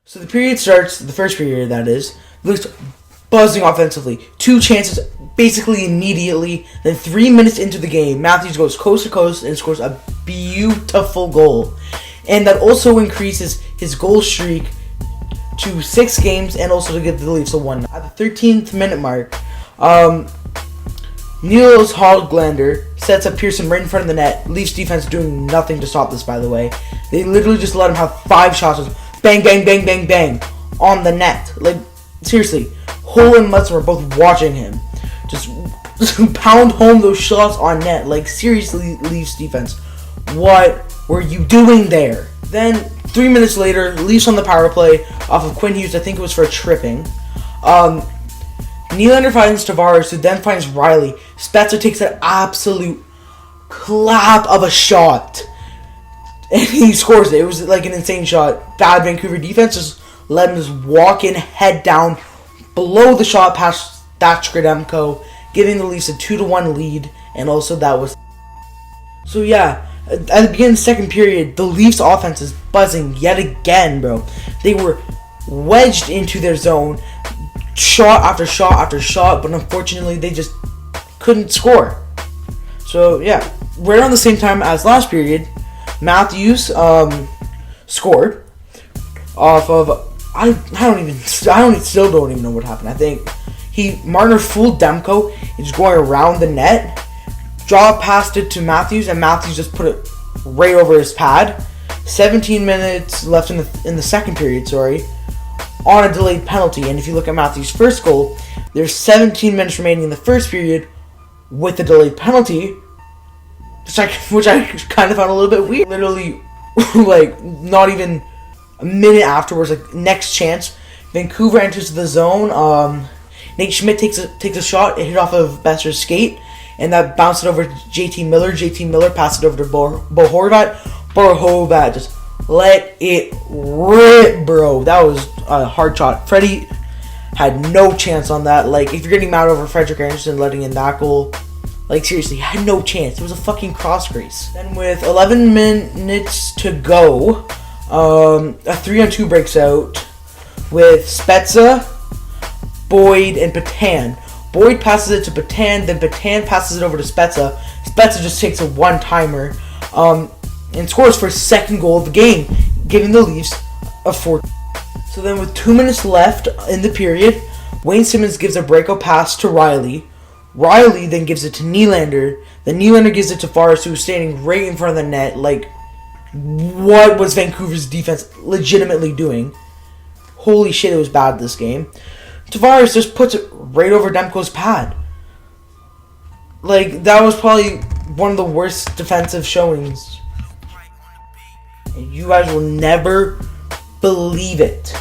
So the period starts, the first period that is, Leafs buzzing offensively. 2 chances basically immediately. Then 3 minutes into the game, Matthews goes coast to coast and scores a beautiful goal. And that also increases his goal streak to 6 games and also to give the Leafs a 1. At the 13th minute mark, Niels Hoglander sets up Pearson right in front of the net. Leafs defense doing nothing to stop this, by the way. They literally just let him have 5 shots. Bang, bang, bang, bang, bang on the net. Like, seriously, Hole and Mutson were both watching him. Just pound home those shots on net. Like, seriously, Leafs defense, what were you doing there? Then, 3 minutes later, Leafs on the power play off of Quinn Hughes. I think it was for a tripping. Nylander finds Tavares, who then finds Riley. Spezza takes an absolute clap of a shot. And he scores it. It was like an insane shot. Bad Vancouver defense just let him just walk in head down below the shot past Demko, giving the Leafs a 2-1 lead. And also that was... So yeah, at the beginning of the second period, the Leafs offense is buzzing yet again, bro. They were wedged into their zone, shot after shot after shot, but unfortunately they just couldn't score. So yeah, right around the same time as last period, Matthews scored off of I still don't even know what happened. I think Marner fooled Demko. He's going around the net, draw passed it to Matthews, and Matthews just put it right over his pad. 17 minutes left in the second period, on a delayed penalty. And if you look at Matthews' first goal, there's 17 minutes remaining in the first period with a delayed penalty, which I kind of found a little bit weird. Literally, like, not even a minute afterwards, like, next chance, Vancouver enters the zone. Nate Schmidt takes a shot, it hit off of Besser's skate, and that bounced it over to JT Miller. JT Miller passed it over to Bo Horvat. Bo Horvat just let it rip, bro. That was a hard shot. Freddie had no chance on that. Like, if you're getting mad over Frederik Andersen letting in that goal, like, seriously, had no chance. It was a fucking cross grace. Then with 11 minutes to go, a 3-on-2 breaks out with Spezza, Boyd, and Patan. Boyd passes it to Patan, then Patan passes it over to Spezza. Spezza just takes a one-timer and scores for his second goal of the game, giving the Leafs a 4. So then with 2 minutes left in the period, Wayne Simmons gives a breakout pass to Riley. Riley then gives it to Nylander. Then Nylander gives it to Tavares, who was standing right in front of the net. Like, what was Vancouver's defense legitimately doing? Holy shit, it was bad this game. Tavares just puts it right over Demko's pad. Like, that was probably one of the worst defensive showings. And you guys will never believe it.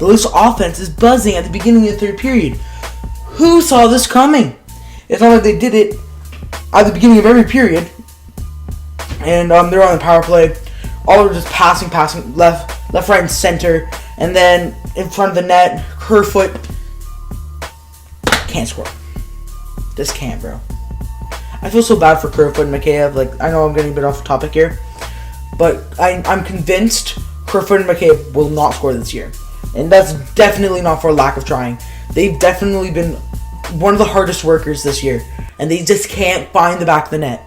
The Leafs offense is buzzing at the beginning of the third period. Who saw this coming? It's not like they did it at the beginning of every period. And they're on the power play. All are just passing, left, right, and center. And then in front of the net, Kerfoot can't score. Just can't, bro. I feel so bad for Kerfoot and Mikheyev. Like, I know I'm getting a bit off topic here, but I'm convinced Kerfoot and Mikheyev will not score this year. And that's definitely not for a lack of trying. They've definitely been one of the hardest workers this year, and they just can't find the back of the net.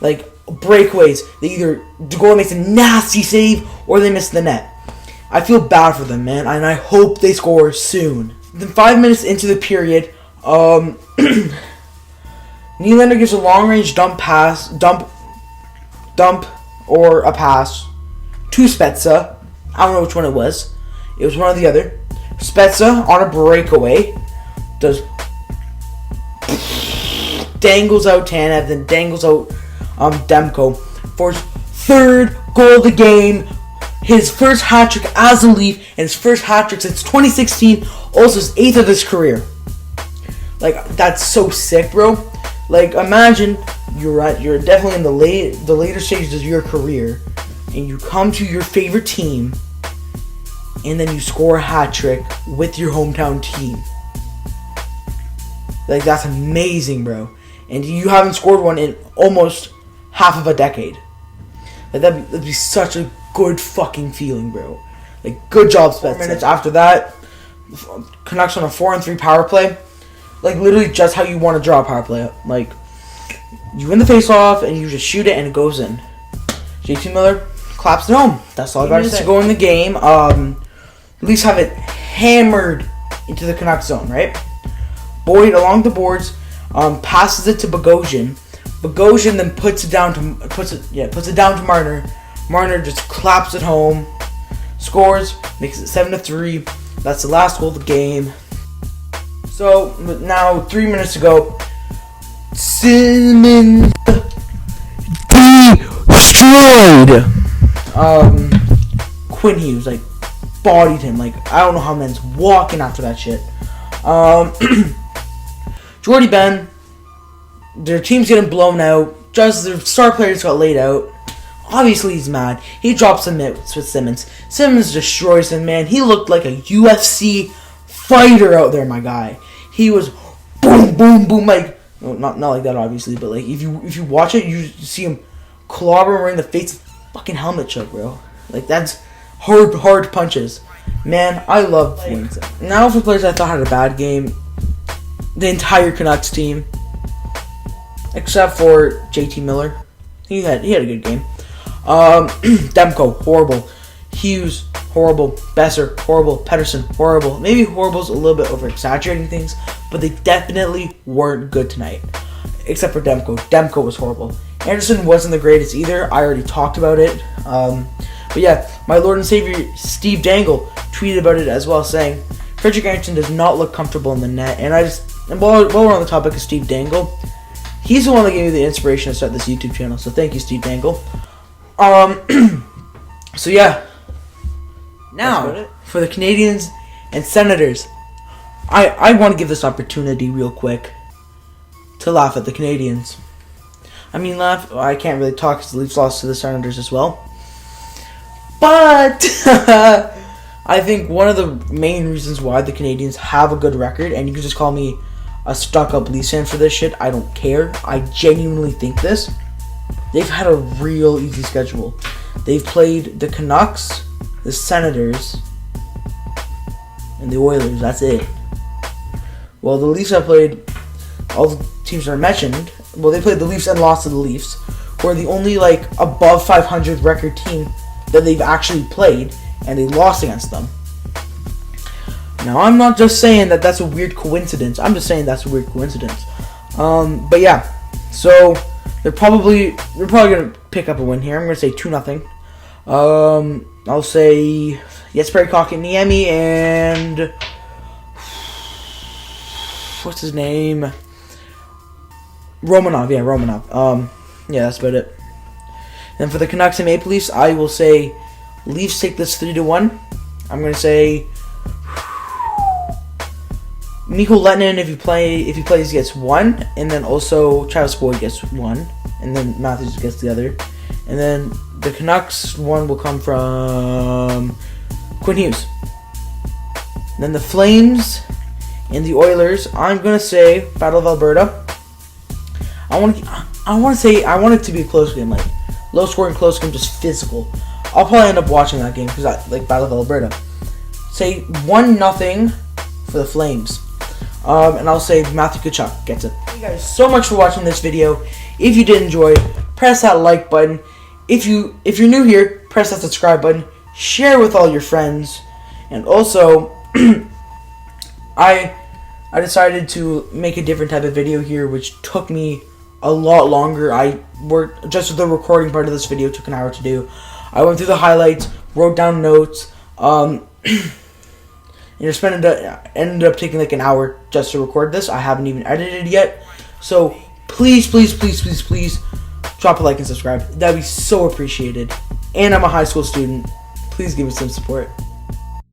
Like, breakaways, they either the goalie makes a nasty save or they miss the net. I feel bad for them, man, and I hope they score soon. Then 5 minutes into the period, Nylander gives a long-range dump or a pass to Spezza. I don't know which one it was. It was one or the other. Spezza on a breakaway dangles out Tanev, then dangles out Demko for his third goal of the game, his first hat trick as a Leaf, and his first hat trick since 2016. Also his 8th of his career. Like, that's so sick, bro. Like, imagine you're definitely in the later stages of your career, and you come to your favorite team, and then you score a hat trick with your hometown team. Like, that's amazing, bro. And you haven't scored one in almost half of a decade. Like, that'd be such a good fucking feeling, bro. Like, good job, Spencer. 4 minutes after that, Canucks on a 4-on-3 power play. Like, literally just how you want to draw a power play. Like, you win the face-off, and you just shoot it, and it goes in. JT Miller claps it home. That's all I got to say. To go in the game, Leafs have it hammered into the Canucks zone, right? Boyd along the boards, passes it to Bogosian. Bogosian then puts it down to Marner. Marner just claps it home, scores, makes it 7-3. That's the last goal of the game. So now 3 minutes ago, Simmons destroyed Quinn Hughes, like bodied him. Like, I don't know how men's walking after that shit. Jordy Ben, their team's getting blown out. Just their star players got laid out. Obviously, he's mad. He drops the mitts with Simmons. Simmons destroys him, man. He looked like a UFC fighter out there, my guy. He was boom, boom, boom. Like, well, not like that, obviously, but like if you watch it, you see him clobber him right in the face with a fucking helmet choke, bro. Like, that's hard punches. Man, I love things. Now for players I thought had a bad game, the entire Canucks team, except for JT Miller. He had a good game. Demko, horrible. Hughes, horrible. Besser, horrible. Pettersson, horrible. Maybe horrible's a little bit over exaggerating things, but they definitely weren't good tonight. Except for Demko. Demko was horrible. Anderson wasn't the greatest either. I already talked about it. But yeah, my Lord and Savior Steve Dangle tweeted about it as well, saying Frederick Anderson does not look comfortable in the net. And while we're on the topic of Steve Dangle, he's the one that gave me the inspiration to start this YouTube channel. So thank you, Steve Dangle. So yeah. Now for the Canadiens and Senators, I want to give this opportunity real quick to laugh at the Canadiens. I mean, I can't really talk because the Leafs lost to the Senators as well. But I think one of the main reasons why the Canadiens have a good record, and you can just call me a stuck-up Leafs fan for this shit, I don't care. I genuinely think this. They've had a real easy schedule. They've played the Canucks, the Senators, and the Oilers. That's it. Well, the Leafs have played all the teams that are mentioned. Well, they played the Leafs and lost to the Leafs, who are the only, like, above 500 record team that they've actually played, and they lost against them. Now, I'm not just saying that that's a weird coincidence. I'm just saying that's a weird coincidence. But yeah, so they're probably gonna pick up a win here. I'm gonna say 2-0. I'll say Jesperi Kotkaniemi and what's his name? Romanov. Yeah, Romanov. Yeah, that's about it. And for the Canucks and Maple Leafs, I will say Leafs take this 3-1. I'm gonna say Mikko Lehtinen, if he plays, gets 1, and then also Travis Boyd gets 1, and then Matthews gets the other, and then the Canucks 1 will come from Quinn Hughes. And then the Flames and the Oilers, I'm gonna say Battle of Alberta. I want it to be a close game, like low scoring, close game, just physical. I'll probably end up watching that game because I like Battle of Alberta. Say 1-0 for the Flames. And I'll say Matthew Tkachuk gets it. Thank you guys so much for watching this video. If you did enjoy, press that like button. If you're new here, press that subscribe button. Share with all your friends. And also, I decided to make a different type of video here, which took me a lot longer. I worked just with the recording part of this video. Took an hour to do. I went through the highlights, wrote down notes. Ended up taking like an hour just to record this. I haven't even edited yet. So please drop a like and subscribe. That'd be so appreciated. And I'm a high school student. Please give me some support.